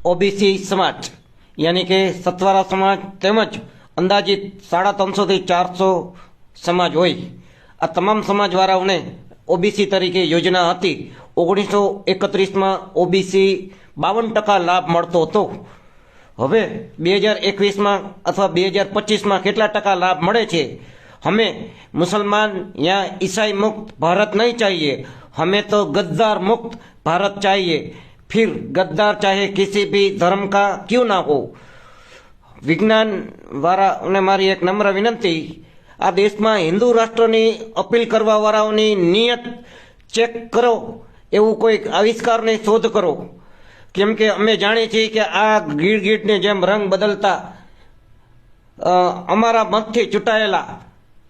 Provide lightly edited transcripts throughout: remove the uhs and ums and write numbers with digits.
OBC समाज यानी कि सतवारा समाज તેમજ અંદાજિત 350 થી 400 સમાજ હોય આ તમામ સમાજવાળાઓને ઓબીસી તરીકે યોજના હતી 1931માં ઓબીસી 52% લાભ મળતો હતો। હવે 2021માં અથવા 2025માં કેટલા ટકા લાભ મળે છે? हमें मुसलमान या ईसाई मुक्त भारत नहीं चाहिए, हमें तो गद्दार मुक्त भारत चाहिए। फिर गद्दार चाहे किसी भी धर्म का क्यों ना हो। विज्ञान वाला ने मारी एक नम्र विनंती, आ देश में हिंदू राष्ट्र की अपील करवा वाळाओनी नियत चेक करो, एवं कोई आविष्कार ने शोध करो। केम के अमे जाणी छीए कि आ गीड़ ने जेम रंग बदलता अमारा मत थी चूंटायेला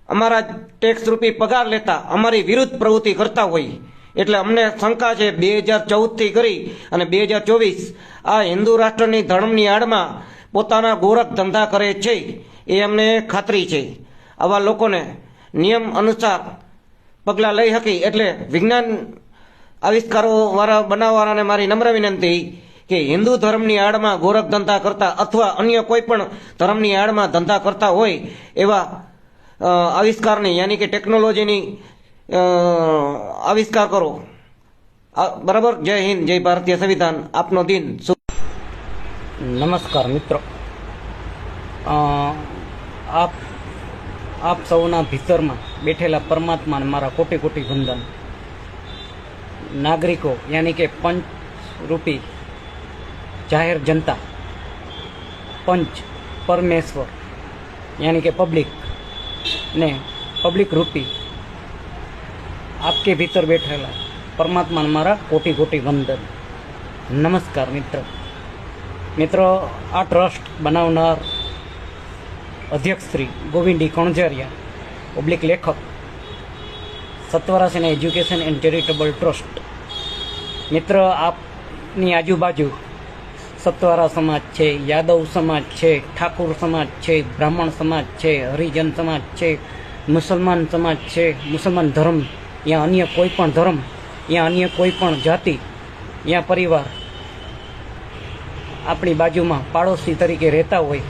अमारा टेक्स रूपी पगार लेता अमारी विरुद्ध प्रवृत्ति करता होय एटले अमने शंका छे 2014 थी करी अने 2024 आ हिंदू राष्ट्रनी धर्मनी आड़मां पोताना गोरख धंधा करे छे ए अमने खातरी छे। आवा लोकोने नियम अनुसार पगला लई शकी एटले विज्ञान आविष्कारो वाळा बनाववाळाने मारी नम्र विनंती कि हिंदू धर्मनी आड़मां गोरख धंधा करता अथवा अन्य कोई पण धर्मनी आड़मां धंधा करता होय एवा आविष्कार नहीं यानी कि टेक्नोलॉजी नहीं आविष्कार करो। बराबर। जय हिंद, जय भारतीय संविधान। आपनो दिन शुभ। नमस्कार मित्रों, आप सौना भीतर में बैठेला परमात्मा ने मारा कोटि कोटि वंदन। नागरिकों यानी कि पंच रूपी जाहिर जनता, पंच परमेश्वर यानी कि पब्लिक ने पब्लिक रूपी आपके भीतर बैठेला परमात्मा ने मारा कोटि कोटि वंदन। नमस्कार मित्रों, आ ट्रस्ट बनावनार अध्यक्ष श्री गोविंद डी कणझरिया पब्लिक लेखक सतवारा सेना एज्युकेशन एंड चेरिटेबल ट्रस्ट। मित्र, आपनी आजूबाजू सतवारा समाज है, यादव समाज है, ठाकुर समाज है, ब्राह्मण समाज है, हरिजन समाज है, मुसलमान समाज है, मुसलमान धर्म या अन्य कोईपण धर्म या अन्य कोईपण जाति या परिवार अपनी बाजू में पाड़ोशी तरीके रहता होय,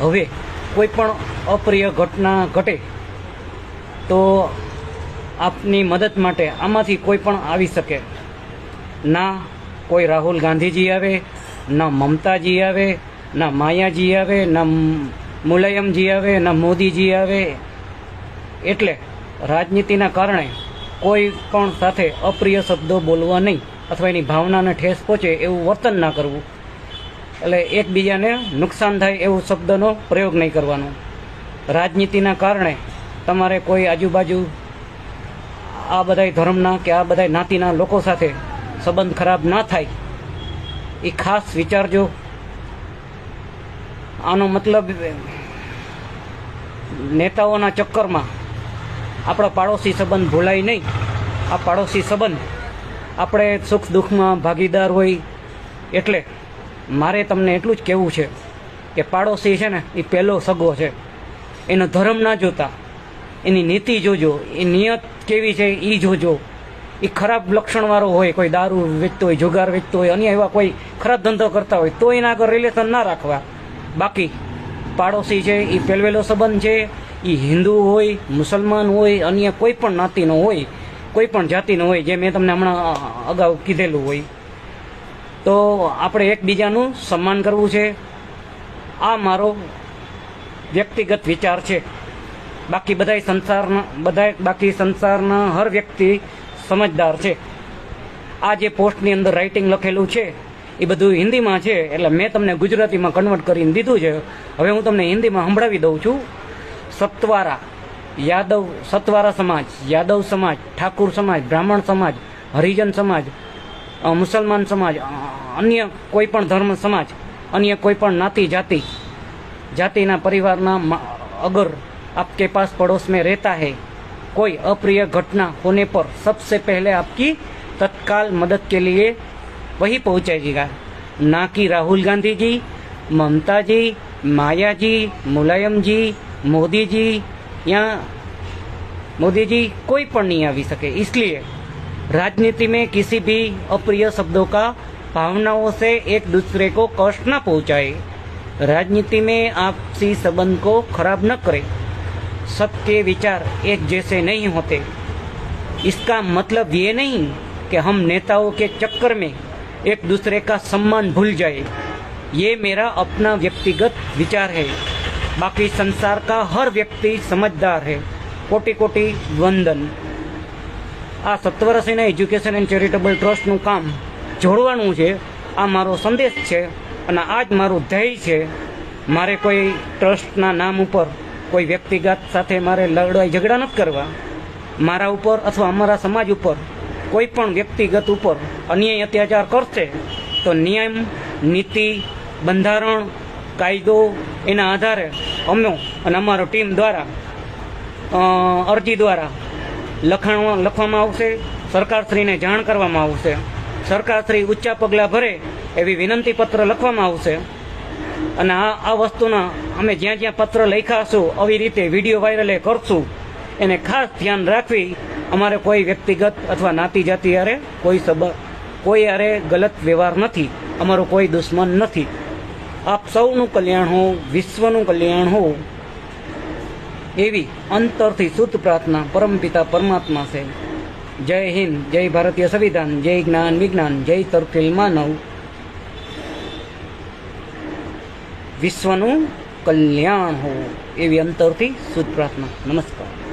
हवे कोईपण अप्रिय घटना घटे तो आपनी मदद माटे आमांथी कोईपण आवी सके। ना कोई राहुल गांधी जी आवे, ना ममता जी आवे, ना माया जी आवे, ना मुलायम जी आवे, ना मोदी जी आवे। एटले राजनीतिना कारणे कोई पण साथे अप्रिय शब्दों बोलवा नहीं अथवा एनी भावनाने ठेस पहोंचे एवं वर्तन ना करवुं। एटले एकबीजाने नुकसान थाय एवं शब्दनो प्रयोग नहीं करवानो। राजनीतिना कारणे तमारे कोई आजूबाजू आ बधाय धर्मना के आ बधाय नातीना लोको साथे संबंध खराब ना थाय ए खास विचारजो। आनो मतलब नेताओना चक्कर में आपणो पाड़ोशी संबंध भूलाय नहीं। आ पाड़ोशी संबंध आपणे सुख दुख में भागीदार होय एटले मारे तमने एटलुं ज कहेवुं छे कि पाड़ोशी छे ने ए पहेलो सगो छे। एनो धर्म ना जोता, एनी नीति जोजो, ए नियत केवी छे ए जोजो। ए खराब लक्षणवाळो होय, कोई दारू वेचतो होय, जुगार वेचतो होय, अन्य एवा कोई खराब धंधो करता होय तो एना आगळ रिलेशन ना राखवा। बाकी पाड़ोशी छे ए पेलवेलो संबंध छे। ए हिंदू होय, मुसलमान होय, अन्य कोईपण नातीनो होय, कोईपण जातिनो होय, जे मैं तमने हमणां अगाऊ कीधेलुं होय। तो आपणे एकबीजानुं सम्मान करवुं छे। आ मारो व्यक्तिगत विचार छे। बाकी बधाय संसारना हर व्यक्ति समझदार छे। आ जे पोस्टनी अंदर राइटिंग लखेलुं छे ए बधुं हिंदीमां छे એટલે મેં તમને ગુજરાતીમાં કન્વર્ટ કરીને દીધું છે। હવે હું તમને હિન્દીમાં સંભળાવી દઉં છું। सतवारा समाज, यादव समाज, ठाकुर समाज, ब्राह्मण समाज, हरिजन समाज, मुसलमान समाज, अन्य कोईपण धर्म समाज, अन्य कोईपण नाती जातिना परिवारना अगर आपके पास पड़ोस में रहता है, कोई अप्रिय घटना होने पर सबसे पहले आपकी तत्काल मदद के लिए वही पहुंचाएगा, ना कि राहुल गांधी जी, ममता जी, माया जी, मुलायम जी, मोदी जी या मोदी जी कोई पण नहीं आ सके। इसलिए राजनीति में किसी भी अप्रिय शब्दों का भावनाओं से एक दूसरे को कष्ट न पहुंचाए, राजनीति में आपसी संबंध को खराब न करे, सबके विचार एक जैसे नहीं होते। इसका मतलब ये नहीं कि हम नेताओं के चक्कर में एक दूसरे का सम्मान भूल जाए। ये मेरा अपना व्यक्तिगत विचार है। बाकी संसार का हर व्यक्ति समझदार है। कोटि कोटि वंदन। आ સત્વરસીના એજ્યુકેશન એન્ડ ચેરિટેબલ ટ્રસ્ટનું કામ જોડવાનું છે, આ મારો સંદેશ છે અને આ જ મારું ધ્યેય છે। મારે કોઈ ટ્રસ્ટના નામ ઉપર કોઈ વ્યક્તિગત સાથે મારે લડાઈ ઝઘડા નથી કરવા। મારા ઉપર અથવા અમારા સમાજ ઉપર કોઈ પણ વ્યક્તિગત ઉપર અન્યાય અત્યાચાર કરશે તો નિયમ, નીતિ, બંધારણ, કાયદો એના આધારે અમે અને અમારો ટીમ દ્વારા અરજી દ્વારા લખવામાં આવશે, સરકારશ્રીને જાણ કરવામાં આવશે। સરકારશ્રી ઊંચા પગલાં ભરે એવી વિનંતીપત્ર લખવામાં આવશે અને આ વસ્તુના અમે જ્યાં જ્યાં પત્ર લખ્યા હશું આવી રીતે વિડીયો વાયરલ કરશું। એને ખાસ ધ્યાન રાખવી। અમારે કોઈ વ્યક્તિગત અથવા નાતી જાતિ હારે કોઈ હારે ગલત વ્યવહાર નથી, અમારો કોઈ દુશ્મન નથી। આપ સૌનું કલ્યાણ હો, વિશ્વનું કલ્યાણ હો એવી અંતરથી શુદ્ધ પ્રાર્થના પરમપિતા પરમાત્મા છે। જય હિન્દ, જય ભારતીય સંવિધાન, જય જ્ઞાન વિજ્ઞાન, જય તરફેલ માનવ, વિશ્વનું કલ્યાણ હો એવી અંતરથી શુદ્ધ પ્રાર્થના। નમસ્કાર।